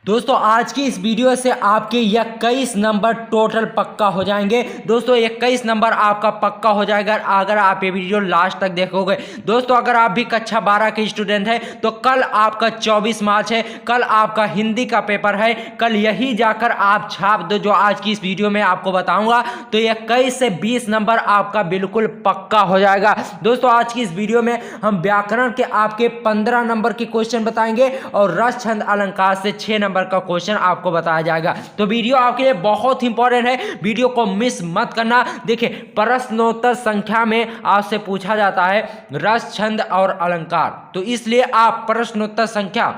दोस्तों आज की इस वीडियो से आपके 21 नंबर टोटल पक्का हो जाएंगे। दोस्तों 21 नंबर आपका पक्का हो जाएगा अगर आप ये वीडियो लास्ट तक देखोगे। दोस्तों अगर आप भी कक्षा 12 के स्टूडेंट हैं तो कल आपका 24 मार्च है, कल आपका हिंदी का पेपर है, कल यही जाकर आप छाप दो जो आज की इस वीडियो में आपको बताऊंगा। तो 21 से 20 नंबर आपका बिल्कुल पक्का हो जाएगा। दोस्तों आज की इस वीडियो में हम व्याकरण के आपके 15 नंबर के क्वेश्चन बताएंगे और रस छंद अलंकार से 6 नंबर का क्वेश्चन आपको बताया जाएगा। तो वीडियो आपके लिए बहुत इंपॉर्टेंट है, वीडियो को मिस मत करना। देखिए प्रश्नोत्तर संख्या में आपसे पूछा जाता है रस छंद और अलंकार, तो इसलिए आप प्रश्नोत्तर संख्या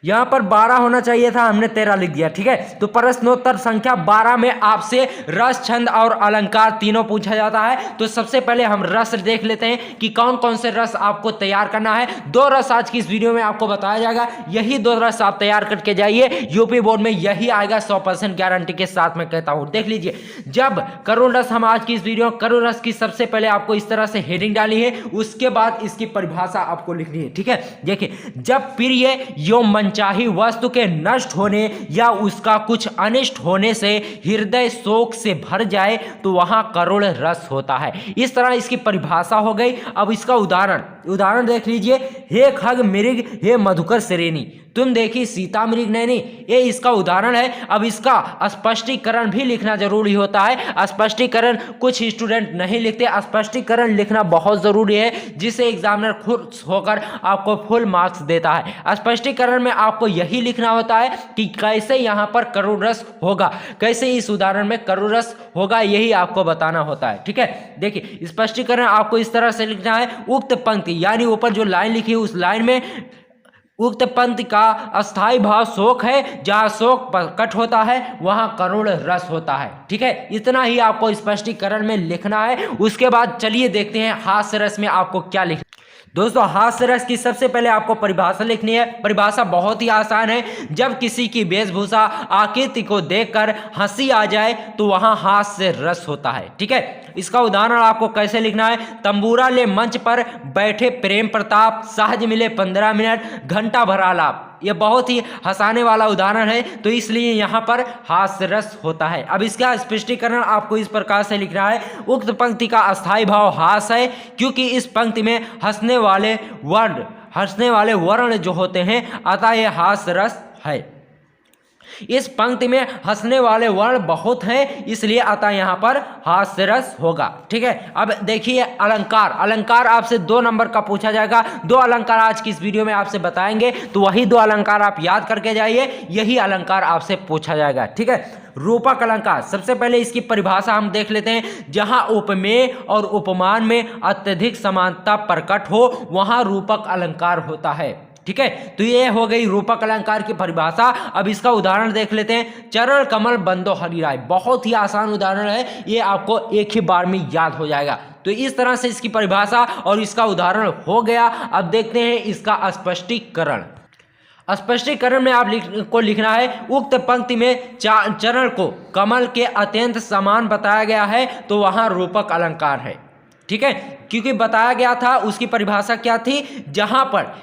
यहां पर 12 होना चाहिए था, हमने 13 लिख दिया। ठीक है, तो प्रश्नोत्तर संख्या 12 में आपसे रस छंद और अलंकार तीनों पूछा जाता है। तो सबसे पहले हम रस देख लेते हैं कि कौन कौन से रस आपको तैयार करना है। 2 रस आज की इस वीडियो में आपको बताया जाएगा, यही 2 रस आप तैयार करके जाइए, यूपी बोर्ड में यही आएगा 100% गारंटी के साथ मैं कहता हूं। देख लीजिए, जब करुण रस हम आज की इस वीडियो करुण रस की सबसे पहले आपको इस तरह से हेडिंग डाली है, उसके बाद इसकी परिभाषा आपको लिखनी है। ठीक है, देखिए जब प्रिय यो चाही वस्तु के नष्ट होने या उसका कुछ अनिष्ट होने से हृदय शोक से भर जाए तो वहां करुण रस होता है। इस तरह इसकी परिभाषा हो गई। अब इसका उदाहरण देख लीजिए, हे खग मृग हे मधुकर श्रेणी, तुम देखी सीता मृग नैनी, ये इसका उदाहरण है। अब इसका स्पष्टीकरण भी लिखना जरूरी होता है। स्पष्टीकरण कुछ स्टूडेंट नहीं लिखते, स्पष्टीकरण लिखना बहुत जरूरी है, जिससे एग्जामिनर खुश होकर आपको फुल मार्क्स देता है। स्पष्टीकरण में आपको यही लिखना होता है कि कैसे यहां पर करुण रस होगा, कैसे इस उदाहरण में करुण रस होगा, यही आपको बताना होता है। ठीक है, देखिए स्पष्टीकरण आपको इस तरह से लिखना है, उक्त पंक्ति यानी ऊपर जो लाइन लिखी है उस लाइन में उक्त पंक्ति का अस्थाई भाव शोक है, जहां शोक प्रकट होता है वहां करुण रस होता है। ठीक है, इतना ही आपको स्पष्टीकरण में लिखना है। उसके बाद चलिए देखते हैं हास्य रस में आपको क्या लिखना। दोस्तों हास्य रस की सबसे पहले आपको परिभाषा लिखनी है। परिभाषा बहुत ही आसान है, जब किसी की वेशभूषा आकृति को देखकर हंसी आ जाए तो वहां हास्य रस होता है। ठीक है, इसका उदाहरण आपको कैसे लिखना है, तंबूरा ले मंच पर बैठे प्रेम प्रताप, सहज मिले 15 मिनट घंटा भर आलाप। यह बहुत ही हंसाने वाला उदाहरण है, तो इसलिए यहाँ पर हास्य रस होता है। अब इसका स्पष्टीकरण आपको इस प्रकार से लिखना है, उक्त पंक्ति का अस्थाई भाव हास्य है, क्योंकि इस पंक्ति में हंसने वाले वर्ण जो होते हैं, अतः यह हास्य रस है। इस पंक्ति में हंसने वाले वर्ण बहुत हैं, इसलिए अतः यहां पर हास्य रस होगा। ठीक है, अब देखिए अलंकार आपसे 2 नंबर का पूछा जाएगा। 2 अलंकार आज की इस वीडियो में आपसे बताएंगे, तो वही 2 अलंकार आप याद करके जाइए, यही अलंकार आपसे पूछा जाएगा। ठीक है, रूपक अलंकार, सबसे पहले इसकी परिभाषा हम देख लेते हैं। जहां उपमेय और उपमान में अत्यधिक समानता प्रकट हो वहां रूपक अलंकार होता है। ठीक है, तो ये हो गई रूपक अलंकार की परिभाषा। अब इसका उदाहरण देख लेते हैं, चरण कमल बंदो हरिराय, बहुत ही आसान उदाहरण है, ये आपको एक ही बार में याद हो जाएगा। तो इस तरह से इसकी परिभाषा और इसका उदाहरण हो गया। अब देखते हैं इसका स्पष्टीकरण। स्पष्टीकरण में आपको लिखना है, उक्त पंक्ति में चरण को कमल के अत्यंत समान बताया गया है तो वहां रूपक अलंकार है। ठीक है, क्योंकि बताया गया था, उसकी परिभाषा क्या थी, जहां पर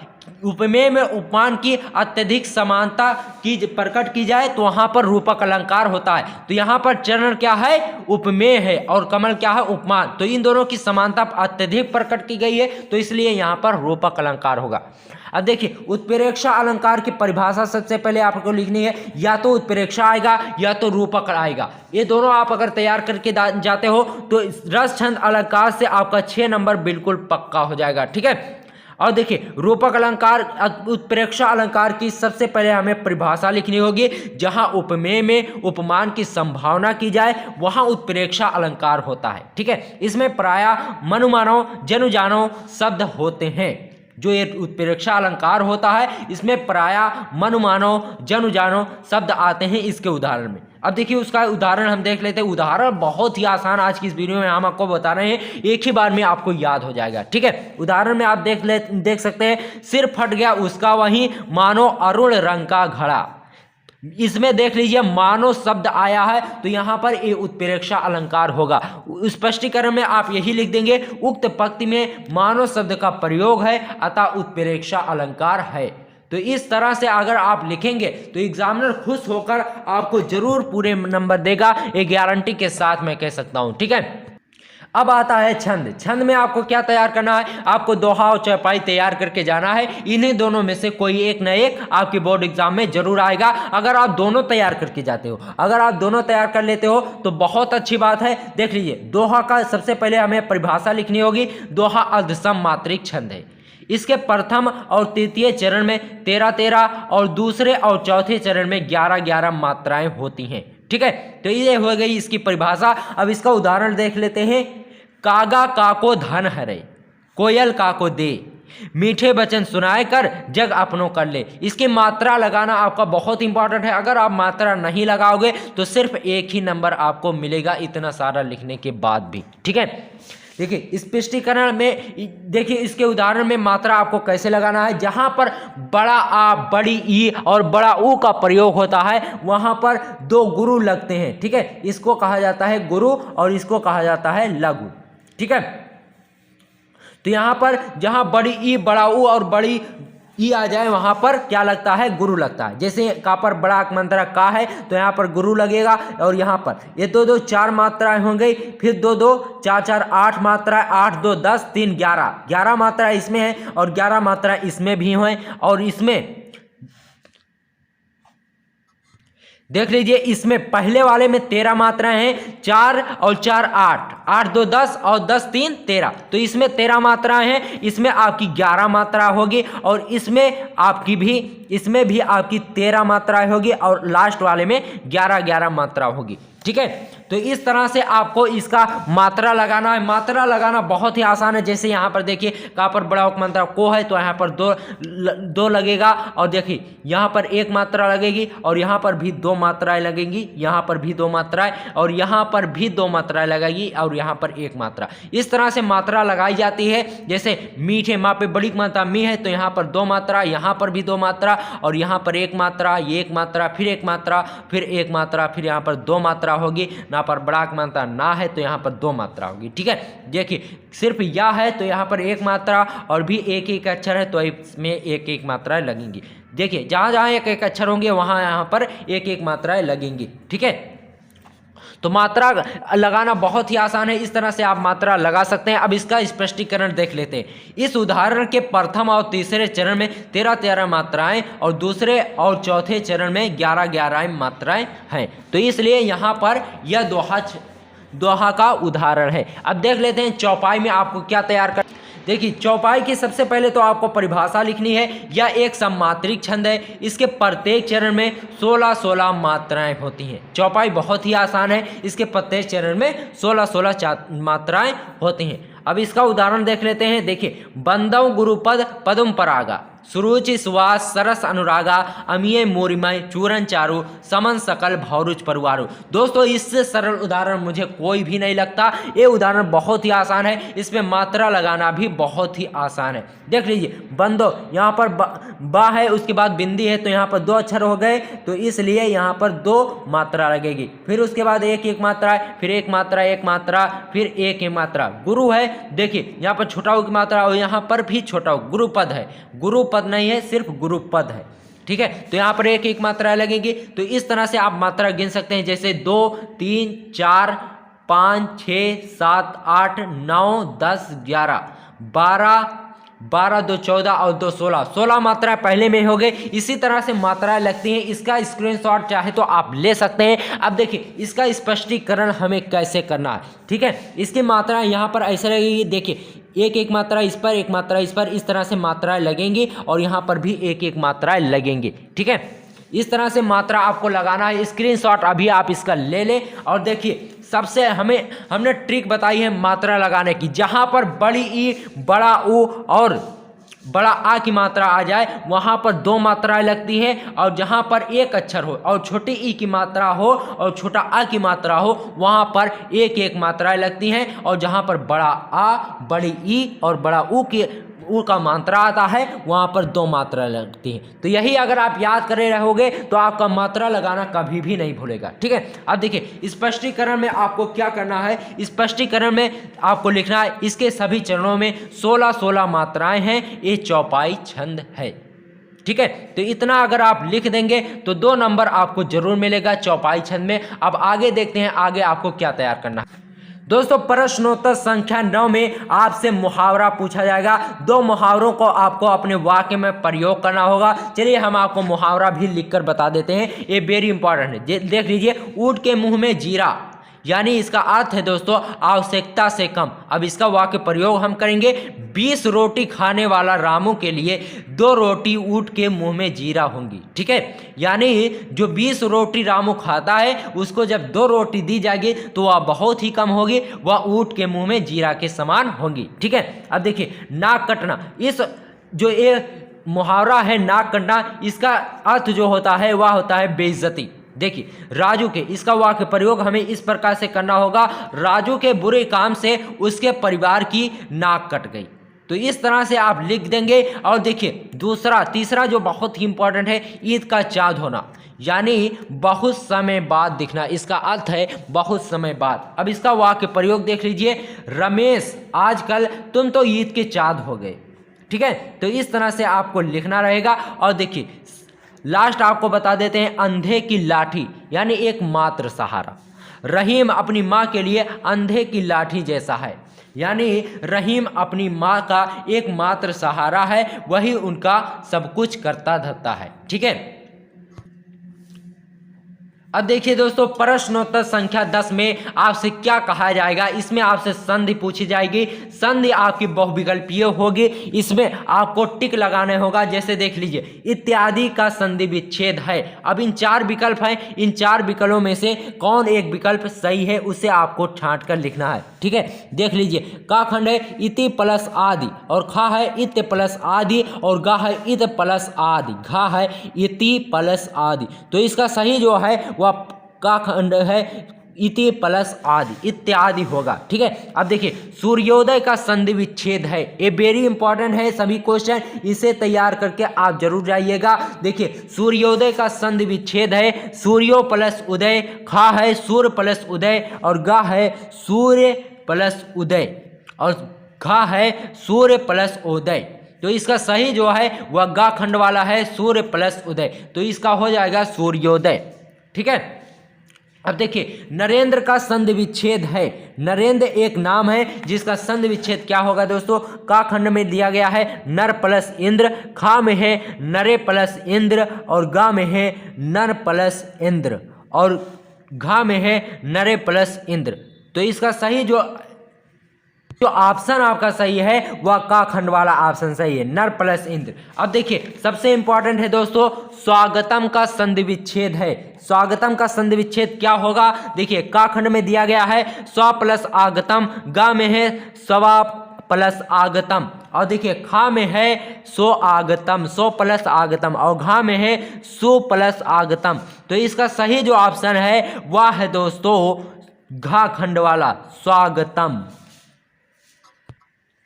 उपमेय में उपमान की अत्यधिक समानता की प्रकट की जाए तो वहां पर रूपक अलंकार होता है। तो यहां पर चरण क्या है, उपमेय है, और कमल क्या है, उपमान। तो इन दोनों की समानता अत्यधिक प्रकट की गई है, तो इसलिए यहां पर रूपक अलंकार होगा। अब देखिए उत्प्रेक्षा अलंकार की परिभाषा सबसे पहले आपको लिखनी है, या तो उत्प्रेक्षा आएगा या तो रूपक आएगा। ये दोनों आप अगर तैयार करके जाते हो तो रस छंद अलंकार से आपका 6 नंबर बिल्कुल पक्का हो जाएगा। ठीक है, और देखिए रूपक अलंकार उत्प्रेक्षा अलंकार की सबसे पहले हमें परिभाषा लिखनी होगी। जहां उपमेय में उपमान की संभावना की जाए वहां उत्प्रेक्षा अलंकार होता है। ठीक है, इसमें प्रायः मनुमानो जनुजानो शब्द होते हैं। जो ये उत्प्रेक्षा अलंकार होता है इसमें प्रायः मनुमानो जनुजानो शब्द आते हैं इसके उदाहरण में। अब देखिए उसका उदाहरण हम देख लेते हैं। उदाहरण बहुत ही आसान आज की इस वीडियो में हम आपको बता रहे हैं, एक ही बार में आपको याद हो जाएगा। ठीक है, उदाहरण में आप देख सकते हैं, सिर फट गया उसका वहीं मानो अरुण रंग का घड़ा। इसमें देख लीजिए मानो शब्द आया है, तो यहां पर ये उत्प्रेक्षा अलंकार होगा। स्पष्टीकरण में आप यही लिख देंगे, उक्त पंक्ति में मानो शब्द का प्रयोग है अतः उत्प्रेक्षा अलंकार है। तो इस तरह से अगर आप लिखेंगे तो एग्जामिनर खुश होकर आपको जरूर पूरे नंबर देगा, ये गारंटी के साथ मैं कह सकता हूं। ठीक है, अब आता है छंद। छंद में आपको क्या तैयार करना है, आपको दोहा और चौपाई तैयार करके जाना है। इन्हीं दोनों में से कोई एक न एक आपके बोर्ड एग्जाम में जरूर आएगा। अगर आप दोनों तैयार करके जाते हो, अगर आप दोनों तैयार कर लेते हो तो बहुत अच्छी बात है। देख लीजिए, दोहा का सबसे पहले हमें परिभाषा लिखनी होगी। दोहा अर्धसम मात्रिक छंद है। इसके प्रथम और तृतीय चरण में 13-13 और दूसरे और चौथे चरण में 11-11 मात्राएं होती हैं। ठीक है, तो ये हो गई इसकी परिभाषा। अब इसका उदाहरण देख लेते हैं। कागा काको धन हरे, कोयल काको दे, मीठे वचन सुनाए कर जग अपनों कर ले। इसकी मात्रा लगाना आपका बहुत इंपॉर्टेंट है। अगर आप मात्रा नहीं लगाओगे तो सिर्फ एक ही नंबर आपको मिलेगा इतना सारा लिखने के बाद भी। ठीक है, देखिए स्पष्टीकरण में देखिए इसके उदाहरण में मात्रा आपको कैसे लगाना है। जहां पर बड़ा आ, बड़ी ई और बड़ा ऊ का प्रयोग होता है वहां पर दो गुरु लगते हैं। ठीक है, इसको कहा जाता है गुरु और इसको कहा जाता है लघु। ठीक है, तो यहां पर जहां बड़ी ई, बड़ा ऊ और बड़ी ई आ जाए वहां पर क्या लगता है, गुरु लगता है। जैसे का पर बड़ा मात्रा का है तो यहाँ पर गुरु लगेगा, और यहाँ पर ये 2-2 4 मात्राएं हो गई, फिर 2-2 4-4 8 मात्राएं, 8-2 10 3 11 मात्रा इसमें है और 11 मात्रा इसमें भी हैं। और इसमें देख लीजिए, इसमें पहले वाले में 13 मात्राएं हैं, 4 और 4 8, 8-2 10 और 10 3 13। तो इसमें 13 मात्राएं हैं, इसमें आपकी 11 मात्रा होगी और इसमें भी आपकी 13 मात्राएं होगी और लास्ट वाले में 11-11 मात्रा होगी। ठीक है, तो इस तरह से आपको इसका मात्रा लगाना है। मात्रा लगाना बहुत ही आसान है। जैसे यहाँ पर देखिए, कहाँ पर बड़ा मात्रा को है तो यहाँ पर दो लगेगा, और देखिए यहाँ पर एक मात्रा लगेगी और यहाँ पर भी 2 मात्राएं लगेंगी, यहाँ पर भी 2 मात्राएं और यहाँ पर भी 2 मात्राएं लगेगी और यहाँ पर 1 मात्रा। इस तरह से मात्रा लगाई जाती है। जैसे मीठे माँ पे बड़ी मात्रा मी है तो यहाँ पर 2 मात्रा, यहाँ पर भी 2 मात्रा और यहाँ पर 1 मात्रा, ये 1 मात्रा, फिर 1 मात्रा, फिर 1 मात्रा, फिर यहाँ पर 2 मात्रा होगी। ना पर बड़ा मात्रा ना है तो यहाँ पर 2 मात्रा होगी। ठीक है, देखिए सिर्फ या है तो यहाँ पर 1 मात्रा और भी एक अक्षर है तो इसमें एक मात्राएं लगेंगी। देखिए जहाँ जहाँ एक अक्षर होंगे वहाँ यहाँ पर एक मात्राएं लगेंगी। ठीक है, तो मात्रा लगाना बहुत ही आसान है। इस तरह से आप मात्रा लगा सकते हैं। अब इसका स्पष्टीकरण देख लेते हैं। इस उदाहरण के प्रथम और तीसरे चरण में 13-13 मात्राएं और दूसरे और चौथे चरण में 11-11 मात्राएं हैं। तो इसलिए यहाँ पर यह दोहा का उदाहरण है। अब देख लेते हैं चौपाई में आपको क्या तैयार कर। देखिए चौपाई की सबसे पहले तो आपको परिभाषा लिखनी है। यह एक सममात्रिक छंद है। इसके प्रत्येक चरण में 16-16 मात्राएं होती हैं। चौपाई बहुत ही आसान है। इसके प्रत्येक चरण में 16-16 मात्राएं होती हैं। अब इसका उदाहरण देख लेते हैं। देखिए, बंदव गुरुपद पदम परागा, सुरुचि सुवास सरस अनुरागा, अमीय मोरिमय चूरन चारु, समन सकल भौरुच परवारु। दोस्तों इससे सरल उदाहरण मुझे कोई भी नहीं लगता। ये उदाहरण बहुत ही आसान है। इसमें मात्रा लगाना भी बहुत ही आसान है। देख लीजिए, बंदो यहाँ पर बा है, उसके बाद बिंदी है तो यहाँ पर 2 अक्षर हो गए, तो इसलिए यहाँ पर 2 मात्रा लगेगी। फिर उसके बाद एक मात्रा है, फिर एक मात्रा, फिर एक मात्रा। गुरु है, देखिए यहाँ पर छोटा ऊ की मात्रा और यहाँ पर भी छोटा ऊ, गुरुपद है, गुरुपद नहीं है, सिर्फ गुरुपद है। ठीक है, तो यहाँ पर एक मात्रा लगेगी। तो इस तरह से आप मात्रा गिन सकते हैं। जैसे 2 3 4 5 6 7 8 9 10 11 12 2 14 और 2 16 मात्राएं पहले में हो गए। इसी तरह से मात्राएं लगती हैं। इसका स्क्रीनशॉट चाहे तो आप ले सकते हैं। अब देखिए इसका स्पष्टीकरण हमें कैसे करना है। ठीक है, इसकी मात्राएं यहाँ पर ऐसे लगेगी। देखिए एक मात्रा इस पर, एक मात्रा इस पर, इस तरह से मात्राएं लगेंगी और यहाँ पर भी एक मात्राएं लगेंगी। ठीक है, इस तरह से मात्रा आपको लगाना है। स्क्रीनशॉट अभी आप इसका ले लें और देखिए सबसे हमने ट्रिक बताई है मात्रा लगाने की। जहाँ पर बड़ी ई, बड़ा ऊ और बड़ा आ की मात्रा आ जाए वहाँ पर 2 मात्राएं लगती हैं, और जहाँ पर एक अक्षर हो और छोटी ई की मात्रा हो और छोटा आ की मात्रा हो वहाँ पर एक मात्राएं लगती हैं, और जहाँ पर बड़ा आ, बड़ी ई और बड़ा ऊ का मात्रा आता है वहाँ पर 2 मात्रा लगती हैं। तो यही अगर आप याद करे रहोगे तो आपका मात्रा लगाना कभी भी नहीं भूलेगा। ठीक है, अब देखिए स्पष्टीकरण में आपको क्या करना है। स्पष्टीकरण में आपको लिखना है इसके सभी चरणों में 16-16 मात्राएं हैं। ये चौपाई छंद है। ठीक है, तो इतना अगर आप लिख देंगे तो 2 नंबर आपको जरूर मिलेगा चौपाई छंद में। अब आगे देखते हैं आगे आपको क्या तैयार करना है। दोस्तों प्रश्नोत्तर संख्या 9 में आपसे मुहावरा पूछा जाएगा। 2 मुहावरों को आपको अपने वाक्य में प्रयोग करना होगा। चलिए हम आपको मुहावरा भी लिखकर बता देते हैं, ये वेरी इंपॉर्टेंट है। देख लीजिए, ऊंट के मुंह में जीरा, यानी इसका अर्थ है दोस्तों आवश्यकता से कम। अब इसका वाक्य प्रयोग हम करेंगे, 20 रोटी खाने वाला रामू के लिए 2 रोटी ऊंट के मुंह में जीरा होंगी। ठीक है, यानी जो 20 रोटी रामू खाता है उसको जब 2 रोटी दी जाएगी तो वह बहुत ही कम होगी, वह ऊंट के मुंह में जीरा के समान होंगी। ठीक है, अब देखिए नाक कटना, इस जो ये मुहावरा है नाक कटना, इसका अर्थ जो होता है वह होता है बेइज्जती। देखिए राजू के, इसका वाक्य प्रयोग हमें इस प्रकार से करना होगा, राजू के बुरे काम से उसके परिवार की नाक कट गई। तो इस तरह से आप लिख देंगे। और देखिए तीसरा जो बहुत ही इंपॉर्टेंट है, ईद का चाँद होना, यानी बहुत समय बाद दिखना, इसका अर्थ है बहुत समय बाद। अब इसका वाक्य प्रयोग देख लीजिए, रमेश आजकल तुम तो ईद के चाँद हो गए। ठीक है, तो इस तरह से आपको लिखना रहेगा। और देखिए लास्ट आपको बता देते हैं, अंधे की लाठी यानी एक मात्र सहारा। रहीम अपनी माँ के लिए अंधे की लाठी जैसा है, यानी रहीम अपनी माँ का एक मात्र सहारा है, वही उनका सब कुछ करता धरता है। ठीक है, अब देखिए दोस्तों प्रश्नोत्तर संख्या 10 में आपसे क्या कहा जाएगा। इसमें आपसे संधि पूछी जाएगी। संधि आपकी बहुविकल्पीय होगी, इसमें आपको टिक लगाने होगा। जैसे देख लीजिए, इत्यादि का संधि विच्छेद है। अब इन 4 विकल्प हैं, इन 4 विकल्पों में से कौन एक विकल्प सही है उसे आपको छांट कर लिखना है। ठीक है, देख लीजिए, का खंड है इति प्लस आदि, और खा है इत प्लस आदि, और गा है इत प्लस आदि, घा है इति प्लस आदि। तो इसका सही जो है वह का खंड है इति प्लस आदि, इत्यादि होगा। ठीक है, अब देखिए सूर्योदय का संधि विच्छेद है, ये वेरी इंपॉर्टेंट है। सभी क्वेश्चन इसे तैयार करके आप जरूर जाइएगा। देखिए सूर्योदय का संधि विच्छेद है, सूर्यो प्लस उदय, खा है सूर्य प्लस उदय, और गा है सूर्य प्लस उदय, और घा है सूर्य प्लस उदय। तो इसका सही जो है वह गा खंड वाला है, सूर्य प्लस उदय। तो इसका हो जाएगा सूर्योदय। ठीक है, अब देखिए नरेंद्र का संधि विच्छेद है। नरेंद्र एक नाम है जिसका संधि विच्छेद क्या होगा दोस्तों, का खंड में दिया गया है नर प्लस इंद्र, खा में है नरे प्लस इंद्र, और गा में है नर प्लस इंद्र, और घा में है नरे प्लस इंद्र। तो इसका सही जो ऑप्शन आपका सही है वह का खंड वाला ऑप्शन सही है, नर प्लस इंद्र। अब देखिए सबसे इंपॉर्टेंट है दोस्तों, स्वागतम का संधि विच्छेद है। स्वागतम का संधि विच्छेद क्या होगा, देखिए का खंड में दिया गया है स्व प्लस आगतम, गा में है स्वा प्लस आगतम, और देखिए खा में है सो आगतम, सो प्लस आगतम, और घा में है सु प्लस आगतम। तो इसका सही जो ऑप्शन है वह है दोस्तों घा खंड वाला स्वागतम।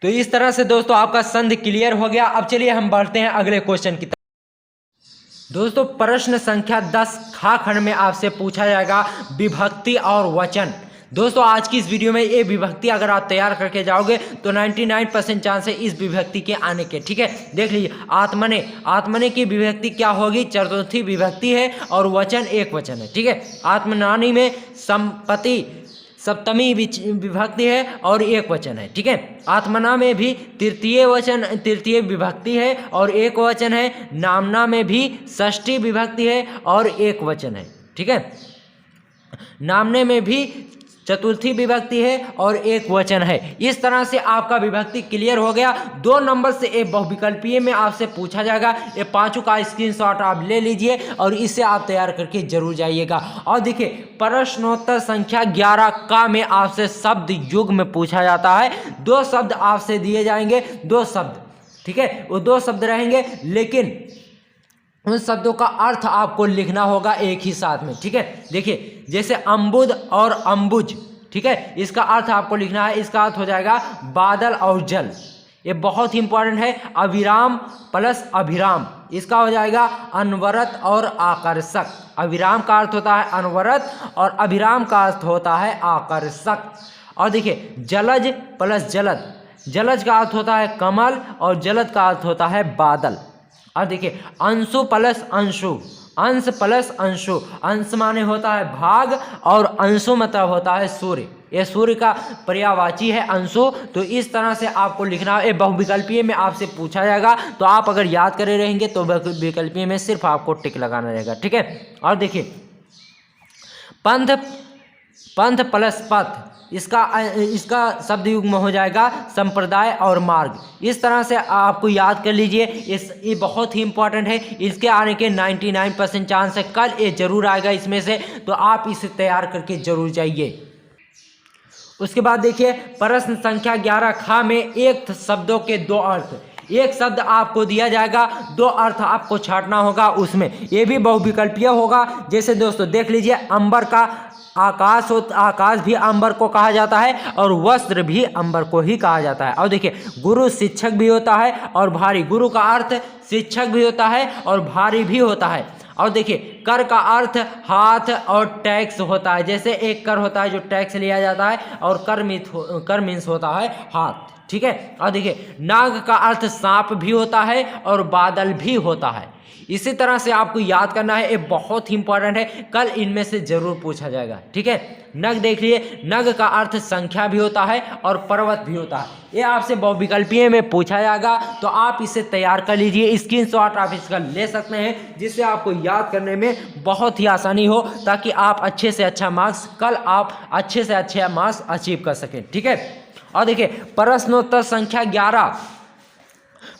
तो इस तरह से दोस्तों आपका संधि क्लियर हो गया। अब चलिए हम बढ़ते हैं अगले क्वेश्चन की तरफ। दोस्तों प्रश्न संख्या 10 खा खंड में आपसे पूछा जाएगा विभक्ति और वचन। दोस्तों आज की इस वीडियो में ये विभक्ति अगर आप तैयार करके जाओगे तो 99% चांस है इस विभक्ति के आने के। ठीक है, देख लीजिए आत्मने, आत्मने की विभक्ति क्या होगी, चतुर्थी विभक्ति है, और वचन एक वचन है। ठीक है, आत्मनानी में संपत्ति सप्तमी विभक्ति है और एक वचन है। ठीक है, आत्मना में भी तृतीय विभक्ति है और एक वचन है। नामना में भी षष्ठी विभक्ति है और एक वचन है। ठीक है, नामने में भी चतुर्थी विभक्ति है और एक वचन है। इस तरह से आपका विभक्ति क्लियर हो गया। 2 नंबर से एक बहुविकल्पीय में आपसे पूछा जाएगा। ये 5 का स्क्रीनशॉट आप ले लीजिए और इसे आप तैयार करके जरूर जाइएगा। और देखिए प्रश्नोत्तर संख्या 11 का में आपसे शब्द युग में पूछा जाता है। 2 शब्द आपसे दिए जाएंगे, 2 शब्द। ठीक है, वो 2 शब्द रहेंगे, लेकिन उन शब्दों का अर्थ आपको लिखना होगा एक ही साथ में। ठीक है, देखिए जैसे अम्बुद और अम्बुज। ठीक है, इसका अर्थ आपको लिखना है, इसका अर्थ हो जाएगा बादल और जल। ये बहुत ही इंपॉर्टेंट है। अविराम प्लस अभिराम, इसका हो जाएगा अनवरत और आकर्षक। अविराम का अर्थ होता है अनवरत और अभिराम का अर्थ होता है आकर्षक। और देखिए जलज प्लस जलद, जलज का अर्थ होता है कमल और जलद का अर्थ होता है बादल। अब देखिए अंशु प्लस अंशु, अंश प्लस अंशु, अंश माने होता है भाग और अंशु मतलब होता है सूर्य, ये सूर्य का पर्यायवाची है अंशु। तो इस तरह से आपको लिखना है। बहुविकल्पीय में आपसे पूछा जाएगा तो आप अगर याद करे रहेंगे तो बहुविकल्पीय में सिर्फ आपको टिक लगाना रहेगा, ठीक है। और देखिए पंथ, पंथ प्लस पथ, इसका शब्द युग्म हो जाएगा संप्रदाय और मार्ग। इस तरह से आपको याद कर लीजिए, ये बहुत ही इंपॉर्टेंट है। इसके आने के 99% चांस है, कल ये जरूर आएगा इसमें से, तो आप इसे तैयार करके जरूर जाइए। उसके बाद देखिए प्रश्न संख्या 11 खा में एक शब्दों के दो अर्थ, एक शब्द आपको दिया जाएगा, दो अर्थ आपको छांटना होगा उसमें, ये भी बहुविकल्पीय होगा। जैसे दोस्तों देख लीजिए अंबर का आकाश आकाश भी अंबर को कहा जाता है और वस्त्र भी अंबर को ही कहा जाता है। और देखिए गुरु शिक्षक भी होता है और भारी, गुरु का अर्थ शिक्षक भी होता है और भारी भी होता है। और देखिए कर का अर्थ हाथ और टैक्स होता है, जैसे एक कर होता है जो टैक्स लिया जाता है और कर मीन्स होता है हाथ, ठीक है। और देखिए नाग का अर्थ सांप भी होता है और बादल भी होता है। इसी तरह से आपको याद करना है, ये बहुत ही इंपॉर्टेंट है, कल इनमें से जरूर पूछा जाएगा, ठीक है। नग देख लिए, नग का अर्थ संख्या भी होता है और पर्वत भी होता है, ये आपसे बहुविकल्पीय में पूछा जाएगा, तो आप इसे तैयार कर लीजिए, स्क्रीनशॉट आप इसका ले सकते हैं, जिससे आपको याद करने में बहुत ही आसानी हो, ताकि आप अच्छे से अच्छा मार्क्स कल आप अच्छे से अच्छे मार्क्स अचीव कर सकें, ठीक है। और देखिए प्रश्नोत्तर संख्या 11,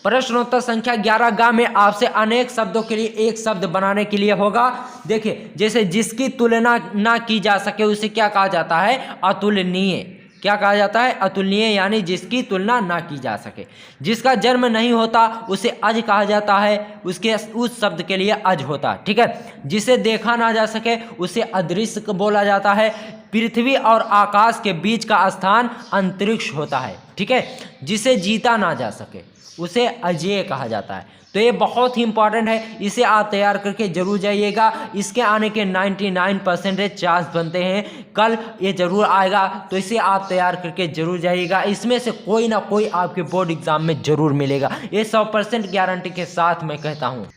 प्रश्नोत्तर संख्या 11 गा में आपसे अनेक शब्दों के लिए एक शब्द बनाने के लिए होगा। देखिए जैसे जिसकी तुलना ना की जा सके उसे क्या कहा जाता है, अतुलनीय। क्या कहा जाता है, अतुलनीय, यानी जिसकी तुलना ना की जा सके। जिसका जन्म नहीं होता उसे अज कहा जाता है, उसके उस शब्द के लिए अज होता है, ठीक है। जिसे देखा ना जा सके उसे अदृश्य बोला जाता है। पृथ्वी और आकाश के बीच का स्थान अंतरिक्ष होता है, ठीक है। जिसे जीता ना जा सके उसे अजेय कहा जाता है। तो ये बहुत ही इंपॉर्टेंट है, इसे आप तैयार करके जरूर जाइएगा। इसके आने के 99% चांस बनते हैं, कल ये जरूर आएगा, तो इसे आप तैयार करके जरूर जाइएगा। इसमें से कोई ना कोई आपके बोर्ड एग्जाम में जरूर मिलेगा, ये 100% गारंटी के साथ मैं कहता हूँ।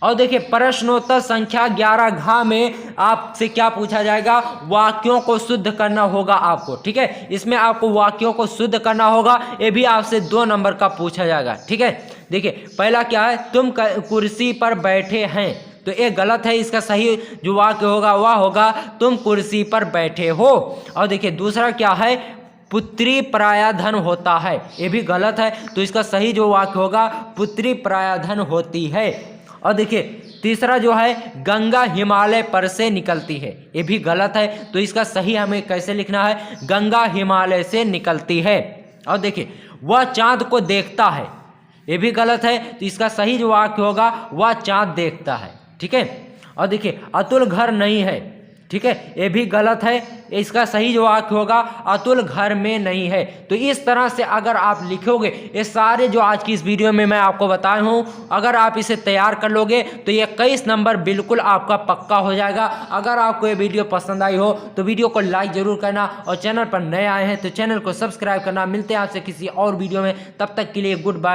और देखिए प्रश्नोत्तर संख्या 11 घ में आपसे क्या पूछा जाएगा, वाक्यों को शुद्ध करना होगा आपको, ठीक है। इसमें आपको वाक्यों को शुद्ध करना होगा, ये भी आपसे 2 नंबर का पूछा जाएगा, ठीक है। देखिए पहला क्या है, तुम कुर्सी पर बैठे हैं, तो ये गलत है, इसका सही जो वाक्य होगा वह होगा तुम कुर्सी पर बैठे हो। और देखिए दूसरा क्या है, पुत्री परायाधन होता है, ये भी गलत है, तो इसका सही जो वाक्य होगा पुत्री परायाधन होती है। और देखिए तीसरा जो है गंगा हिमालय पर से निकलती है, ये भी गलत है, तो इसका सही हमें कैसे लिखना है, गंगा हिमालय से निकलती है। और देखिए वह चांद को देखता है, ये भी गलत है, तो इसका सही जो वाक्य होगा वह चांद देखता है, ठीक है। और देखिए अतुल घर नहीं है, ठीक है, ये भी गलत है, इसका सही जो वाक्य होगा अतुल घर में नहीं है। तो इस तरह से अगर आप लिखोगे ये सारे जो आज की इस वीडियो में मैं आपको बताया हूँ, अगर आप इसे तैयार कर लोगे तो ये 21 नंबर बिल्कुल आपका पक्का हो जाएगा। अगर आपको ये वीडियो पसंद आई हो तो वीडियो को लाइक जरूर करना, और चैनल पर नए आए हैं तो चैनल को सब्सक्राइब करना। मिलते हैं आपसे किसी और वीडियो में, तब तक के लिए गुड बाय।